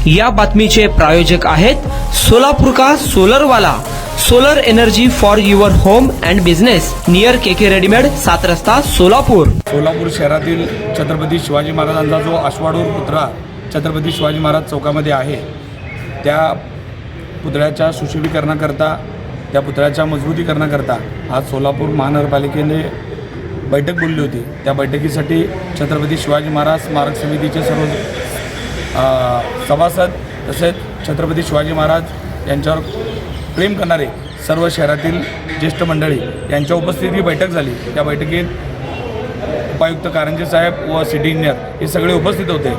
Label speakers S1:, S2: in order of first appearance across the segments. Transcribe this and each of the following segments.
S1: या बातमीचे प्रायोजक आहेत सोलापूर का सोलरवाला, solar energy for your home and business, near KK readymade, 7 रस्ता, सोलापूर।
S2: सोलापूर शहरातील छत्रपती शिवाजी महाराजांचा जो अश्वारूढ पुतळा छत्रपती शिवाजी महाराज चौकामध्ये आहे, त्या पुतळ्याच्या सुशोभीकरणाकरता, त्या पुतळ्याच्या मजबूतीकरणाकरता आज सोलापूर महानगरपालिकेने बैठक बोलली होती। त्या बैठकीसाठी छत्रपती शिवाजी महाराज स्मारक समितीचे सर्व सभासद तसेच छत्रपती शिवाजी महाराज यांच्यावर प्रेम करणारे सर्व शहरातील ज्येष्ठ मंडळी यांच्या उपस्थितीत ही बैठक झाली। त्या बैठकीत उपायुक्त कारंजे साहेब व सिटी इंजिनियर हे सगळे उपस्थित होते।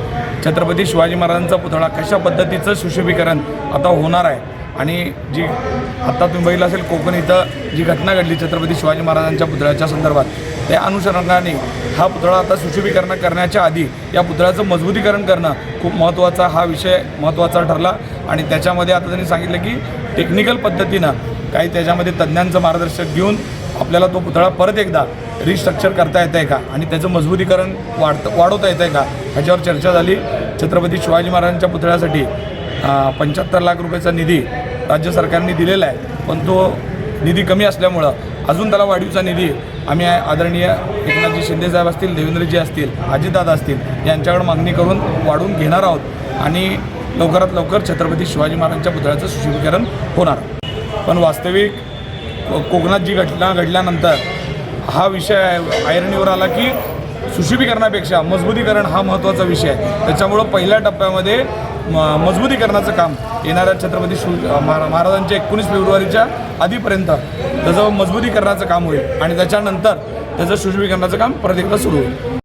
S2: छत्रपती शिवाजी महाराजांचा पुतळा कशा पद्धतीचं सुशोभीकरण आता होणार आहे आणि जी आता तुम्ही बघितलं असेल कोकण इथं जी घटना घडली छत्रपती शिवाजी महाराजांच्या पुतळ्याच्या संदर्भात, त्या अनुषंगाने हा पुतळा आता सुशोभीकरण करण्याच्या आधी या पुतळ्याचं मजबूतीकरण करणं खूप महत्त्वाचा हा विषय महत्त्वाचा ठरला। आणि त्याच्यामध्ये आता त्यांनी सांगितलं की टेक्निकल पद्धतीनं काही त्याच्यामध्ये तज्ज्ञांचं मार्गदर्शन घेऊन आपल्याला तो पुतळा परत एकदा रिस्ट्रक्चर करता येतं आहे का आणि त्याचं मजबूतीकरण वाढवता येतं आहे का ह्याच्यावर चर्चा झाली। छत्रपती शिवाजी महाराजांच्या पुतळ्यासाठी 75 लाख रुपयाचा निधी राज्य सरकारने दिलेला आहे, पण तो निधी कमी असल्यामुळं अजून त्याला वाढीवचा निधी आम्ही आदरणीय एकनाथजी शिंदेसाहेब असतील, देवेंद्रजी असतील, अजितदादा असतील यांच्याकडे मागणी करून वाढवून घेणार आहोत आणि लवकरात लवकर छत्रपती शिवाजी महाराजांच्या पुतळ्याचं सुशोभीकरण होणार। पण वास्तविक कोकणात जी घटना घडल्यानंतर हा विषय ऐरणीवर आला की सुशोभीकरणापेक्षा मजबूतीकरण हा महत्त्वाचा विषय आहे। त्याच्यामुळं पहिल्या टप्प्यामध्ये मजबूतीकरणाचं काम येणाऱ्या छत्रपती महाराजांच्या 19 फेब्रुवारीच्या आधीपर्यंत त्याचं मजबूतीकरणाचं काम होईल आणि त्याच्यानंतर त्याचं सुशोभीकरणाचं काम परत एकदा सुरू होईल।